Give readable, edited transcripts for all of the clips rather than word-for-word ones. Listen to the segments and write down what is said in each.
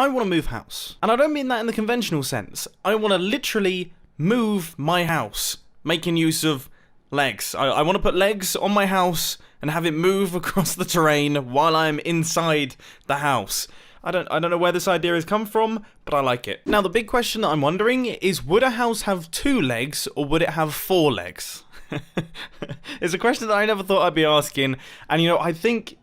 I want to move house. And I don't mean that in the conventional sense. I want to literally move my house, making use of legs. I want to put legs on my house and have it move across the terrain while I'm inside the house. I don't know where this idea has come from, but I like it. Now, the big question that I'm wondering is, would a house have 2 legs or would it have 4 legs? It's a question that I never thought I'd be asking. And, you know, I think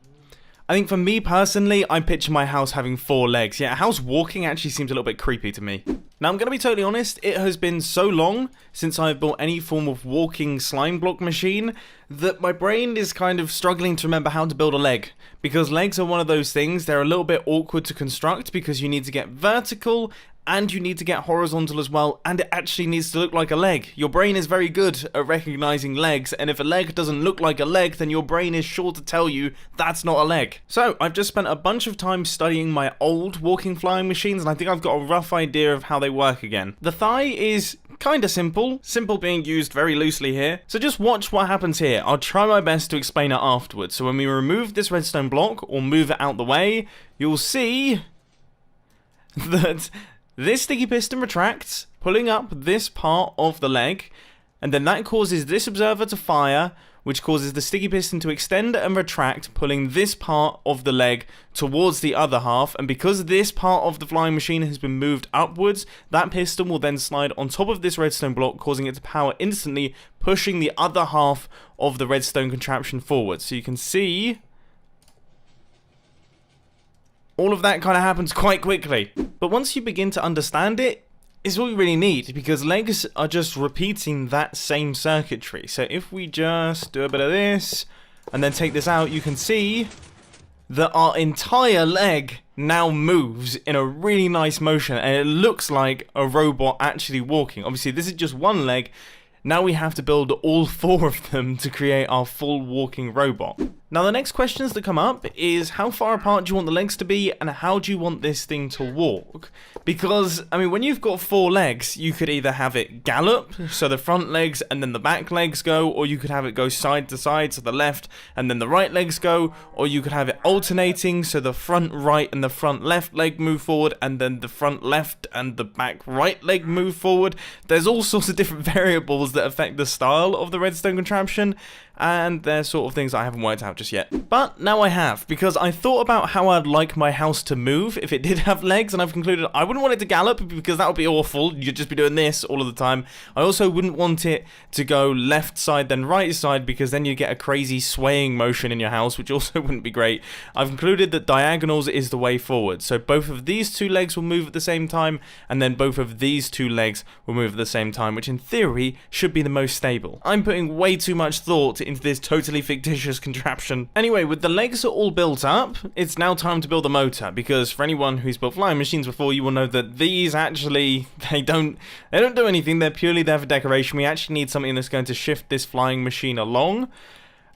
for me personally, I picture my house having 4 legs. Yeah, a house walking actually seems a little bit creepy to me. Now, I'm going to be totally honest, it has been so long since I've built any form of walking slime block machine that my brain is kind of struggling to remember how to build a leg. Because legs are one of those things, they're a little bit awkward to construct because you need to get vertical and you need to get horizontal as well, and it actually needs to look like a leg. Your brain is very good at recognizing legs, and if a leg doesn't look like a leg, then your brain is sure to tell you that's not a leg. So, I've just spent a bunch of time studying my old walking flying machines, and I think I've got a rough idea of how they work again. The thigh is kinda simple being used very loosely here. So just watch what happens here. I'll try my best to explain it afterwards. So when we remove this redstone block, or move it out the way, you'll see that this sticky piston retracts, pulling up this part of the leg, and then that causes this observer to fire, which causes the sticky piston to extend and retract, pulling this part of the leg towards the other half, and because this part of the flying machine has been moved upwards, that piston will then slide on top of this redstone block, causing it to power instantly, pushing the other half of the redstone contraption forward. So you can see all of that kind of happens quite quickly. But once you begin to understand it, it's all you really need, because legs are just repeating that same circuitry. So if we just do a bit of this, and then take this out, you can see that our entire leg now moves in a really nice motion, and it looks like a robot actually walking. Obviously, this is just one leg. Now we have to build all 4 of them to create our full walking robot. Now the next questions that come up is, how far apart do you want the legs to be, and how do you want this thing to walk? Because, I mean, when you've got 4 legs, you could either have it gallop, so the front legs and then the back legs go, or you could have it go side to side, so the left and then the right legs go, or you could have it alternating, so the front right and the front left leg move forward, and then the front left and the back right leg move forward. There's all sorts of different variables that affect the style of the redstone contraption, and they're sort of things I haven't worked out just yet. But now I have, because I thought about how I'd like my house to move if it did have legs, and I've concluded I wouldn't want it to gallop, because that would be awful. You'd just be doing this all of the time. I also wouldn't want it to go left side then right side, because then you get a crazy swaying motion in your house, which also wouldn't be great. I've concluded that diagonals is the way forward. So both of these 2 legs will move at the same time, and then both of these 2 legs will move at the same time, which in theory should be the most stable. I'm putting way too much thought into this totally fictitious contraption. Anyway, with the legs all built up, it's now time to build the motor, because for anyone who's built flying machines before, you will know that these actually, they don't do anything. They're purely there for decoration. We actually need something that's going to shift this flying machine along,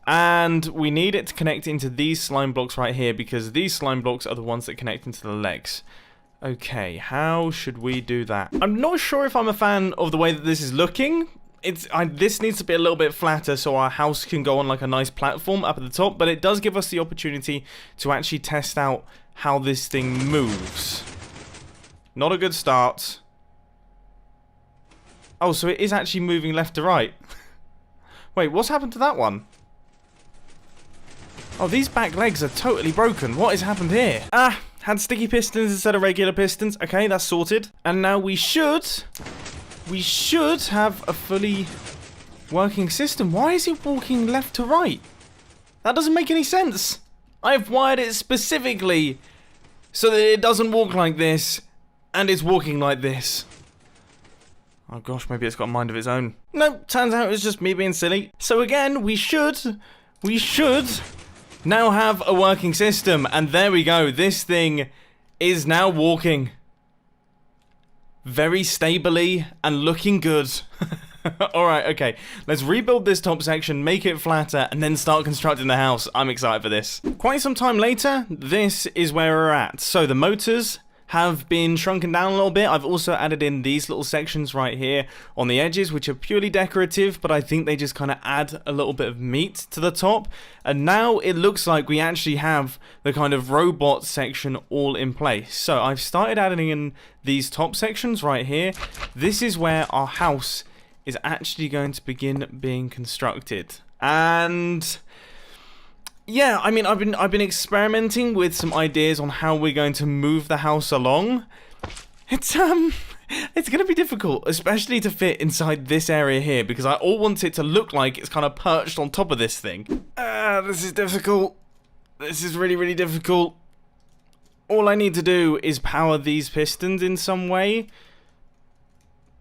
and we need it to connect into these slime blocks right here, because these slime blocks are the ones that connect into the legs. Okay, how should we do that? I'm not sure if I'm a fan of the way that this is looking. This needs to be a little bit flatter so our house can go on like a nice platform up at the top, but it does give us the opportunity to actually test out how this thing moves. Not a good start. Oh, so it is actually moving left to right. Wait, what's happened to that one? Oh, these back legs are totally broken. What has happened here? Ah, had sticky pistons instead of regular pistons. Okay, that's sorted. And now we should have a fully working system. Why is it walking left to right? That doesn't make any sense. I've wired it specifically so that it doesn't walk like this, and it's walking like this. Oh gosh, maybe it's got a mind of its own. Nope, turns out it's just me being silly. So again, we should now have a working system, and there we go. This thing is now walking very stably and looking good. Alright, okay. Let's rebuild this top section, make it flatter, and then start constructing the house. I'm excited for this. Quite some time later, this is where we're at. So the motors have been shrunken down a little bit. I've also added in these little sections right here on the edges, which are purely decorative, but I think they just kind of add a little bit of meat to the top. And now it looks like we actually have the kind of robot section all in place. So I've started adding in these top sections right here. This is where our house is actually going to begin being constructed. And yeah, I mean, I've been experimenting with some ideas on how we're going to move the house along. It's going to be difficult, especially to fit inside this area here, because I all want it to look like it's kind of perched on top of this thing. This is difficult. This is really, really difficult. All I need to do is power these pistons in some way,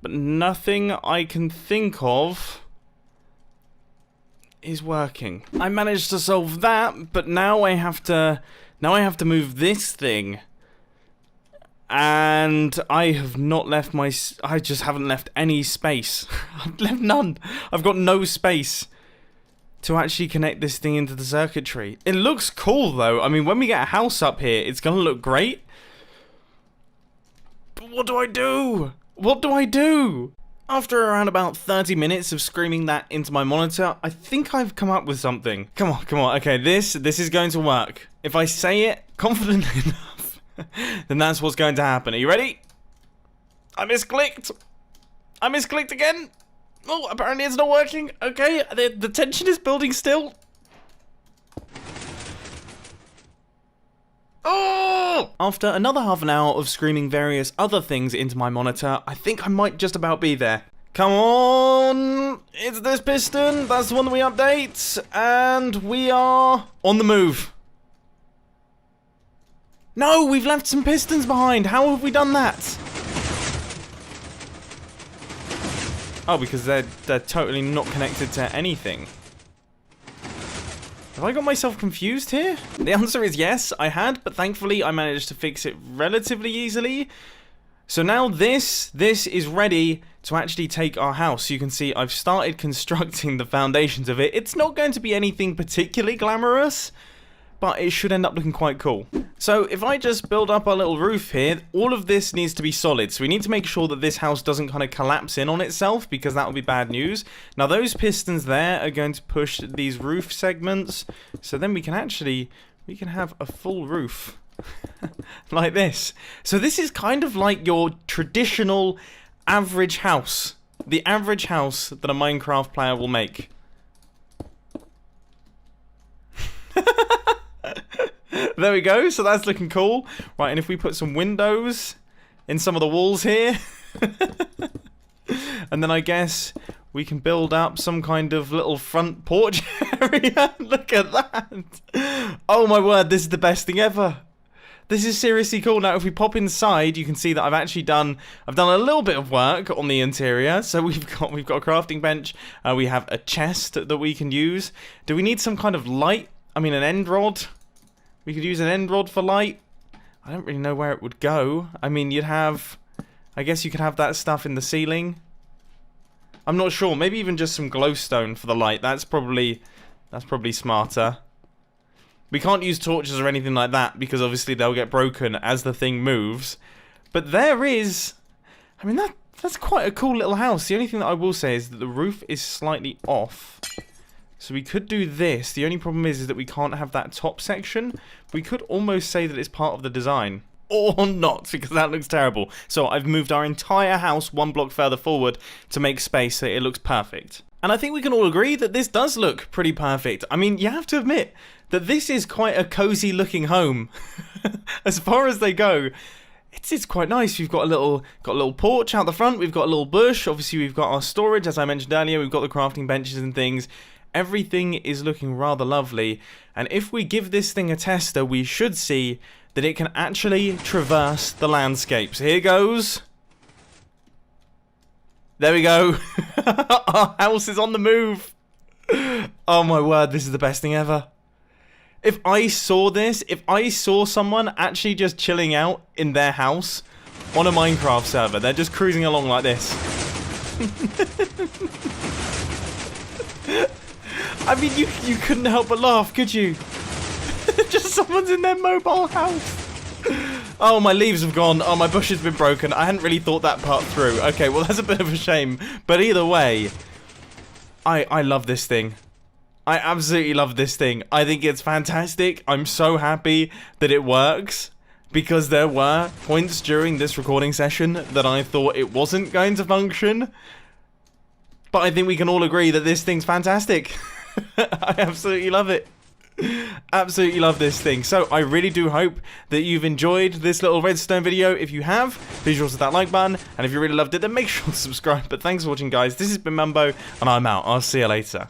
but nothing I can think of is working. I managed to solve that, but now I have to move this thing. And I have not left I just haven't left any space. I've left none. I've got no space to actually connect this thing into the circuitry. It looks cool though. I mean, when we get a house up here, it's gonna look great. But what do I do? What do I do? After around about 30 minutes of screaming that into my monitor, I think I've come up with something. Come on, come on. Okay, this is going to work. If I say it confidently enough, then that's what's going to happen. Are you ready? I misclicked. I misclicked again. Oh, apparently it's not working. Okay, the tension is building still. Oh! After another half an hour of screaming various other things into my monitor, I think I might just about be there. Come on! It's this piston. That's the one that we update. And we are on the move. No, we've left some pistons behind. How have we done that? Oh, because they're totally not connected to anything. Have I got myself confused here? The answer is yes, I had, but thankfully I managed to fix it relatively easily. So now this is ready to actually take our house. You can see I've started constructing the foundations of it. It's not going to be anything particularly glamorous, but it should end up looking quite cool. So if I just build up our little roof here, all of this needs to be solid. So we need to make sure that this house doesn't kind of collapse in on itself, because that would be bad news. Now those pistons there are going to push these roof segments, so then we can have a full roof like this. So this is kind of like your traditional average house. The average house that a Minecraft player will make. There we go, so that's looking cool. Right, and if we put some windows in some of the walls here, and then I guess we can build up some kind of little front porch area. Look at that. Oh my word, this is the best thing ever. This is seriously cool. Now if we pop inside, you can see that I've done a little bit of work on the interior. So we've got a crafting bench, we have a chest that we can use. Do we need some kind of light? I mean, an end rod? We could use an end rod for light. I don't really know where it would go. I mean, I guess you could have that stuff in the ceiling. I'm not sure. Maybe even just some glowstone for the light. That's probably smarter. We can't use torches or anything like that, because obviously they'll get broken as the thing moves. But there is... I mean, that's quite a cool little house. The only thing that I will say is that the roof is slightly off. So we could do this. The only problem is that we can't have that top section. We could almost say that it's part of the design. Or not, because that looks terrible. So I've moved our entire house one block further forward to make space so it looks perfect. And I think we can all agree that this does look pretty perfect. I mean, you have to admit that this is quite a cozy looking home. As far as they go, it's quite nice. We've got a little porch out the front. We've got a little bush. Obviously, we've got our storage, as I mentioned earlier. We've got the crafting benches and things. Everything is looking rather lovely. And if we give this thing a tester, we should see that it can actually traverse the landscape. So here goes. There we go. Our house is on the move. Oh my word, this is the best thing ever. If I saw this, if I saw someone actually just chilling out in their house on a Minecraft server, they're just cruising along like this. I mean, you couldn't help but laugh, could you? Just someone's in their mobile house. Oh, my leaves have gone. Oh, my bush has been broken. I hadn't really thought that part through. Okay, well, that's a bit of a shame. But either way, I love this thing. I absolutely love this thing. I think it's fantastic. I'm so happy that it works, because there were points during this recording session that I thought it wasn't going to function. But I think we can all agree that this thing's fantastic. I absolutely love it. Absolutely love this thing. So I really do hope that you've enjoyed this little redstone video. If you have, please hit that like button, and if you really loved it, then make sure to subscribe. But thanks for watching, guys. This has been Mumbo, and I'm out. I'll see you later.